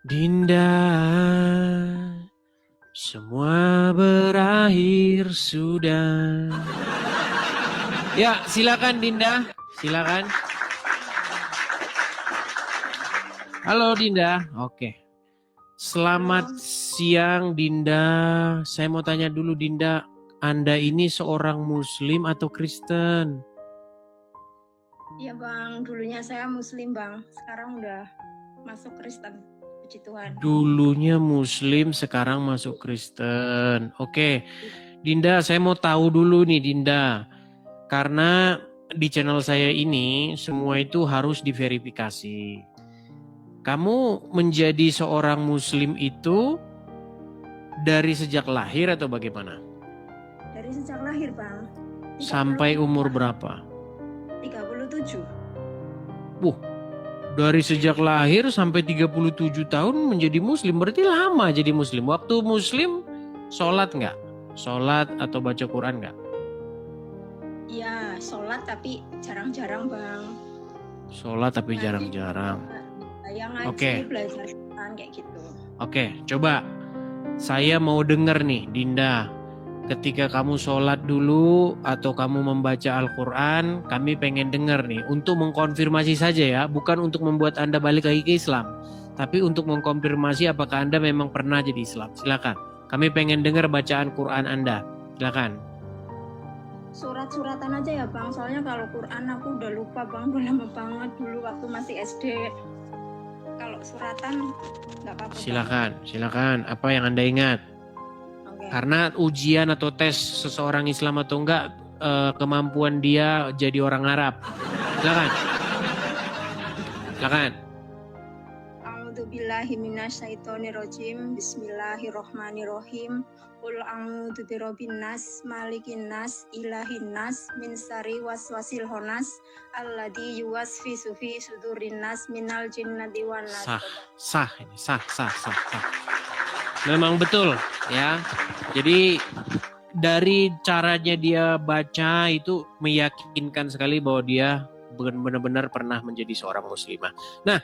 Dinda, semua berakhir sudah. Ya, silakan Dinda, silakan. Halo Dinda, oke. Selamat siang Dinda. Saya mau tanya dulu Dinda, Anda ini seorang Muslim atau Kristen? Iya Bang, dulunya saya Muslim Bang, sekarang udah masuk Kristen. Puji Tuhan. Dulunya Muslim, sekarang masuk Kristen. Oke, Dinda, saya mau tahu dulu nih Dinda. Karena di channel saya ini semua itu harus diverifikasi. Kamu menjadi seorang Muslim itu dari sejak lahir atau bagaimana? Dari sejak lahir Bang. Sampai umur berapa? 37. Dari sejak lahir sampai 37 tahun menjadi Muslim, berarti lama jadi Muslim. Waktu Muslim sholat nggak? Sholat atau baca Quran nggak? Iya, sholat tapi jarang-jarang Bang. Sholat tapi Ngaji, jarang-jarang. Saya ngaji, Oke. belajar Quran kayak gitu. Oke, coba saya mau denger nih Dinda. Ketika kamu sholat dulu atau kamu membaca Al-Quran, kami pengen denger nih. Untuk mengkonfirmasi saja ya, bukan untuk membuat Anda balik lagi ke Islam. Tapi untuk mengkonfirmasi apakah Anda memang pernah jadi Islam. Silakan. Kami pengen dengar bacaan Quran Anda. Silakan. Surat-suratan aja ya Bang, soalnya kalau Quran aku udah lupa Bang, udah lama banget dulu waktu masih SD. Kalau suratan nggak apa-apa. Silakan. Apa yang Anda ingat? Okay. Karena ujian atau tes seseorang Islam atau enggak, kemampuan dia jadi orang Arab. Silakan. A'udzubillahi minasyaitonirrajim. Bismillahirrahmanirrahim. Qul a'udzu birabbin nas, malikin nas, ilahin nas, min syarri waswasil khannas, alladzi yuwaswisu fi sudurin nas minal jinnati wan nas. Sah. Memang betul ya. Jadi dari caranya dia baca itu meyakinkan sekali bahwa dia benar-benar pernah menjadi seorang muslimah. Nah,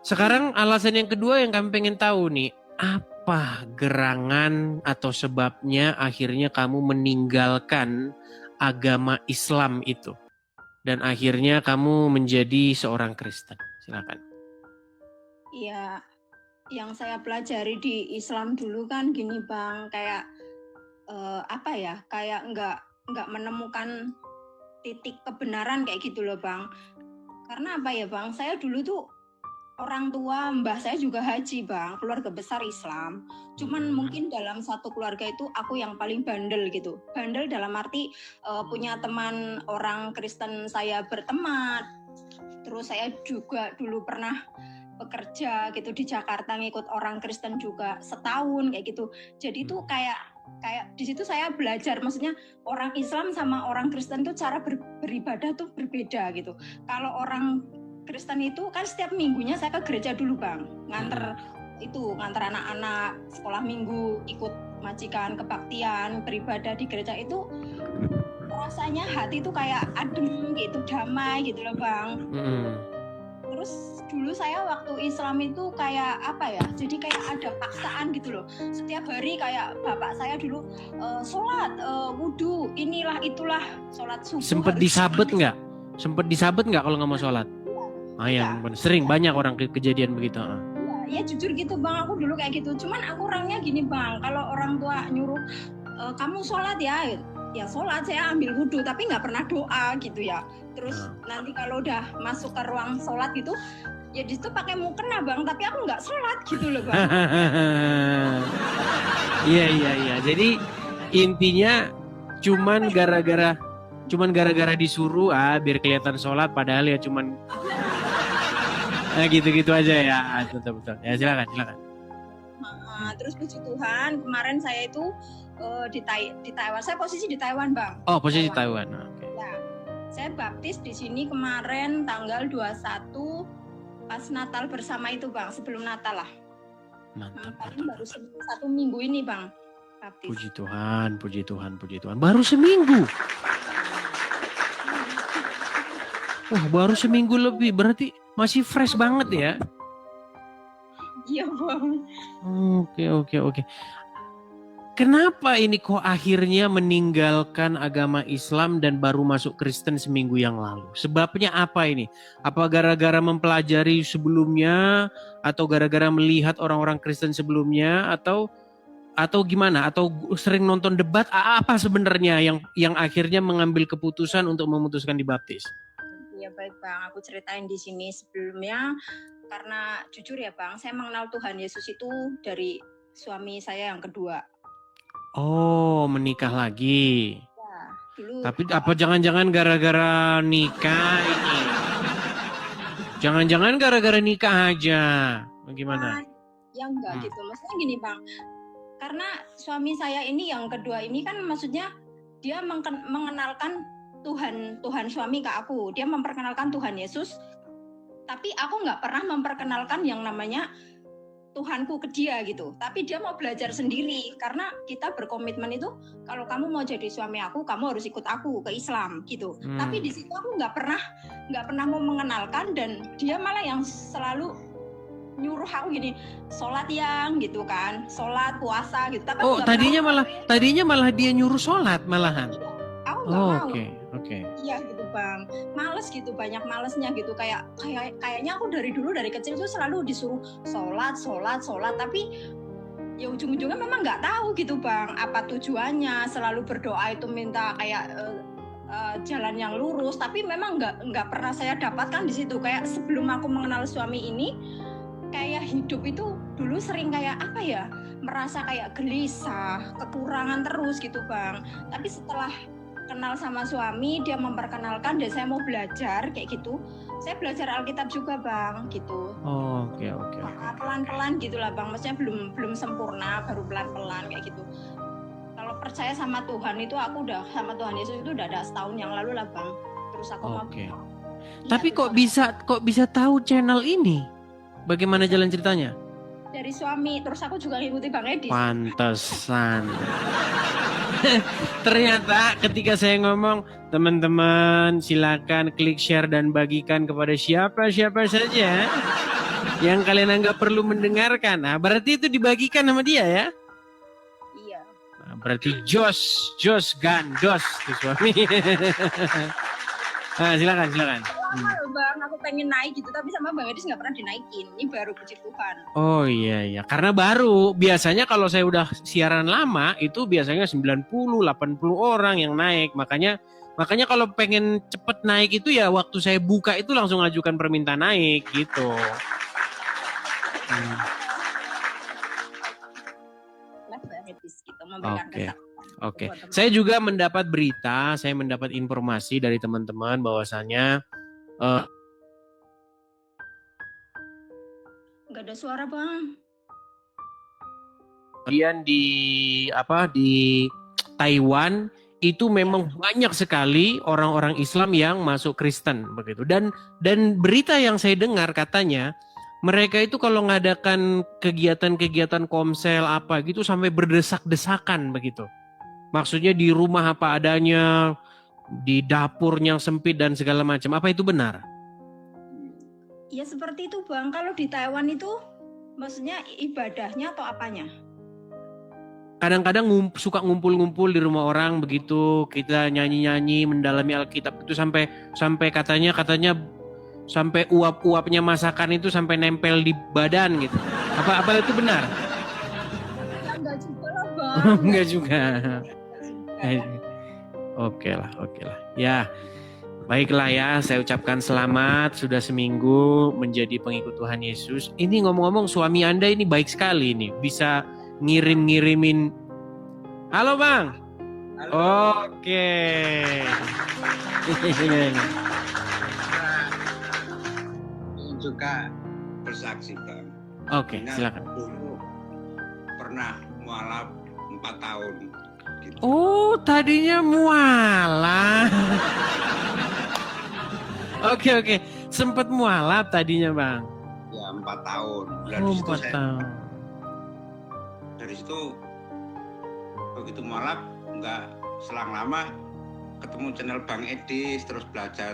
sekarang alasan yang kedua yang kami pengen tahu nih, apa gerangan atau sebabnya akhirnya kamu meninggalkan agama Islam itu dan akhirnya kamu menjadi seorang Kristen? Silakan. Iya, yang saya pelajari di Islam dulu kan gini Bang, kayak kayak nggak menemukan titik kebenaran kayak gitu loh Bang. Karena apa ya Bang, saya dulu tuh orang tua mbah saya juga haji Bang, keluarga besar Islam. Cuman mungkin dalam satu keluarga itu aku yang paling bandel gitu. Bandel dalam arti punya teman orang Kristen saya berteman. Terus saya juga dulu pernah bekerja gitu di Jakarta ngikut orang Kristen juga setahun kayak gitu. Jadi itu kayak di situ saya belajar, maksudnya orang Islam sama orang Kristen tuh cara beribadah tuh berbeda gitu. Kalau orang Kristen itu kan setiap minggunya saya ke gereja dulu Bang, nganter anak-anak sekolah minggu, ikut majikan, kebaktian, beribadah di gereja itu rasanya hati tuh kayak adem gitu, damai gitu loh Bang. Terus dulu saya waktu Islam itu kayak apa ya, jadi kayak ada paksaan gitu loh. Setiap hari kayak bapak saya dulu sholat, wudhu, inilah itulah, sholat subuh. Sempet disabet nggak? Kalau nggak mau sholat? Yang sering banyak orang kejadian begitu. Ya jujur gitu Bang, aku dulu kayak gitu. Cuman aku orangnya gini Bang, kalau orang tua nyuruh kamu sholat ya sholat, saya ambil wudhu tapi nggak pernah doa gitu ya. Terus nanti kalau udah masuk ke ruang sholat gitu, ya di situ pakai mukena Bang, tapi aku nggak sholat gitu loh Bang. Iya. Jadi intinya cuman gara-gara disuruh biar kelihatan sholat, padahal ya cuman gitu-gitu aja ya. Betul. Ya silakan. Terus puji Tuhan, kemarin saya itu di Taiwan. Saya posisi di Taiwan, Bang. Oh, posisi Taiwan. Oke. Ya. Saya baptis di sini kemarin tanggal 21 pas Natal bersama itu, Bang, sebelum Natal lah. Mantap. Baru satu minggu ini, Bang. Baptis. Puji Tuhan. Baru seminggu. Wah, baru seminggu lebih, berarti masih fresh banget ya. Iya bang. Oke. Kenapa ini kok akhirnya meninggalkan agama Islam dan baru masuk Kristen seminggu yang lalu? Sebabnya apa ini? Apa gara-gara mempelajari sebelumnya, atau gara-gara melihat orang-orang Kristen sebelumnya, atau gimana? Atau sering nonton debat? Apa sebenarnya yang akhirnya mengambil keputusan untuk memutuskan dibaptis? Iya baik bang, aku ceritain di sini sebelumnya karena jujur ya bang, saya mengenal Tuhan Yesus itu dari suami saya yang kedua. Oh, menikah lagi. Ya, dulu. Tapi apa jangan-jangan gara-gara nikah ini? Jangan-jangan gara-gara nikah aja. Bagaimana? Ya enggak gitu, maksudnya gini bang, karena suami saya ini yang kedua ini kan maksudnya dia mengenalkan Tuhan suami ke aku, dia memperkenalkan Tuhan Yesus, tapi aku nggak pernah memperkenalkan yang namanya Tuhanku ke dia gitu. Tapi dia mau belajar sendiri karena kita berkomitmen itu kalau kamu mau jadi suami aku, kamu harus ikut aku ke Islam gitu. Tapi di situ aku nggak pernah mau mengenalkan, dan dia malah yang selalu nyuruh aku gini, sholat yang gitu kan, sholat puasa gitu. Tapi tadinya malah dia nyuruh sholat malahan. Aku nggak mau. Oke. Iya gitu bang, males gitu, banyak malesnya gitu, kayaknya aku dari dulu dari kecil tuh selalu disuruh sholat, tapi ya ujung-ujungnya memang nggak tahu gitu bang, apa tujuannya. Selalu berdoa itu minta kayak jalan yang lurus, tapi memang nggak pernah saya dapatkan di situ. Kayak sebelum aku mengenal suami ini, kayak hidup itu dulu sering kayak apa ya, merasa kayak gelisah, kekurangan terus gitu bang. Tapi setelah kenal sama suami, dia memperkenalkan dan saya mau belajar kayak gitu. Saya belajar Alkitab juga bang, gitu. Oke. Pelan-pelan gitulah bang, maksudnya belum sempurna, baru pelan-pelan kayak gitu. Kalau percaya sama Tuhan itu, aku udah sama Tuhan Yesus itu udah ada setahun yang lalu lah bang. Terus aku mau. Tapi kok bisa tahu channel ini? Bagaimana jalan ceritanya? Dari suami, terus aku juga ngikuti Bang Edi. Pantesan. Ternyata ketika saya ngomong, teman-teman silakan klik share dan bagikan kepada siapa saja yang kalian anggap perlu mendengarkan. Nah, berarti itu dibagikan sama dia ya? Iya. Nah, berarti Jos gandos tuh suami. Nah, silakan. Lama loh bang, aku pengen naik gitu, tapi sama Bang Edis nggak pernah dinaikin. Ini baru puji Tuhan. Oh iya, karena baru. Biasanya kalau saya udah siaran lama, itu biasanya 90, 80 orang yang naik. Makanya kalau pengen cepet naik itu ya waktu saya buka itu langsung ajukan permintaan naik gitu. Oke. Saya juga mendapat berita, saya mendapat informasi dari teman-teman bahwasannya nggak ada suara bang. Kemudian di Taiwan itu memang banyak sekali orang-orang Islam yang masuk Kristen begitu. Dan berita yang saya dengar katanya mereka itu kalau ngadakan kegiatan-kegiatan komsel apa gitu sampai berdesak-desakan begitu. Maksudnya di rumah apa adanya, di dapur yang sempit dan segala macam. Apa itu benar? Ya seperti itu bang. Kalau di Taiwan itu maksudnya ibadahnya atau apanya? Kadang-kadang suka ngumpul-ngumpul di rumah orang begitu, kita nyanyi-nyanyi mendalami Alkitab itu sampai katanya sampai uap-uapnya masakan itu sampai nempel di badan gitu. Apa itu benar? Ya, enggak juga lah bang. Enggak juga. Oke lah. Ya, baiklah ya, saya ucapkan selamat sudah seminggu menjadi pengikut Tuhan Yesus. Ini ngomong-ngomong suami Anda ini baik sekali nih, bisa ngirimin. Halo Bang. Halo. Oke. Juga bersaksi Bang. Oke, silakan. Dulu pernah mualaf 4 tahun. Gitu. Oh, tadinya mualaf. Oke. Sempat mualaf tadinya Bang. Ya 4 tahun. Dan 4 tahun. Dari situ begitu mualaf nggak selang lama ketemu channel Bang Edis, terus belajar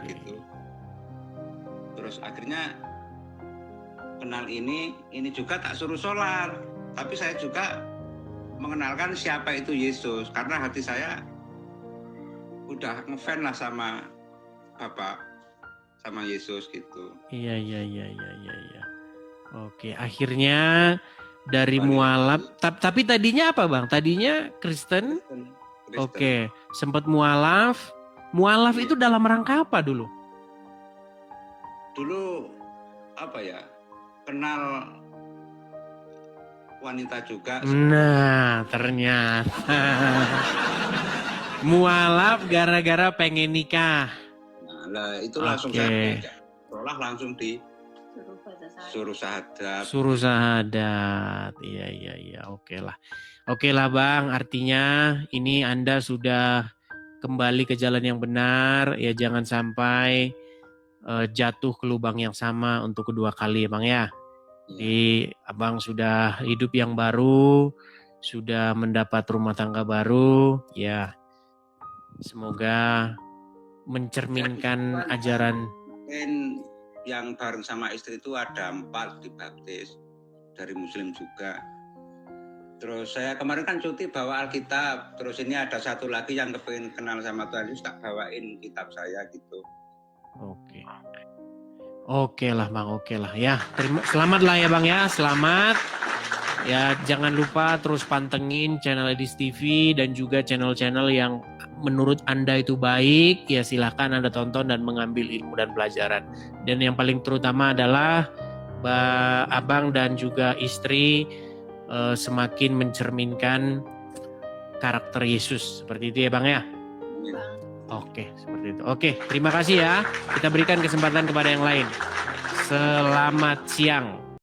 gitu. Terus akhirnya kenal ini juga tak suruh sholat. Tapi saya juga mengenalkan siapa itu Yesus. Karena hati saya udah ngefans lah sama Bapak, sama Yesus gitu. Iya. Oke, akhirnya dari mualaf, tapi tadinya apa Bang? Tadinya Kristen? Kristen. Oke, sempat mualaf. Mualaf itu dalam rangka apa dulu? Dulu apa ya? Kenal wanita juga. Nah, ternyata mualaf gara-gara pengen nikah. Nah, lah itu langsung saya sekolah langsung suruh syahadat. Suruh syahadat. Iya. Oke lah Bang, artinya ini Anda sudah kembali ke jalan yang benar, ya jangan sampai jatuh ke lubang yang sama untuk kedua kali ya Bang ya. Jadi Abang sudah hidup yang baru, sudah mendapat rumah tangga baru, ya semoga mencerminkan ajaran. Yang bareng sama istri itu ada 4 dibaptis, dari Muslim juga. Terus saya kemarin kan cuti bawa Alkitab, terus ini ada satu lagi yang kepengen kenal sama Tuhan Yesus, tak bawain kitab saya gitu. Oke lah Bang, oke lah ya. Selamat lah ya Bang ya, selamat. Ya jangan lupa terus pantengin channel Edis TV dan juga channel-channel yang menurut Anda itu baik, ya silahkan Anda tonton dan mengambil ilmu dan pelajaran. Dan yang paling terutama adalah Abang dan juga istri semakin mencerminkan karakter Yesus. Seperti itu ya Bang ya? Oke, seperti itu. Oke, terima kasih ya. Kita berikan kesempatan kepada yang lain. Selamat siang.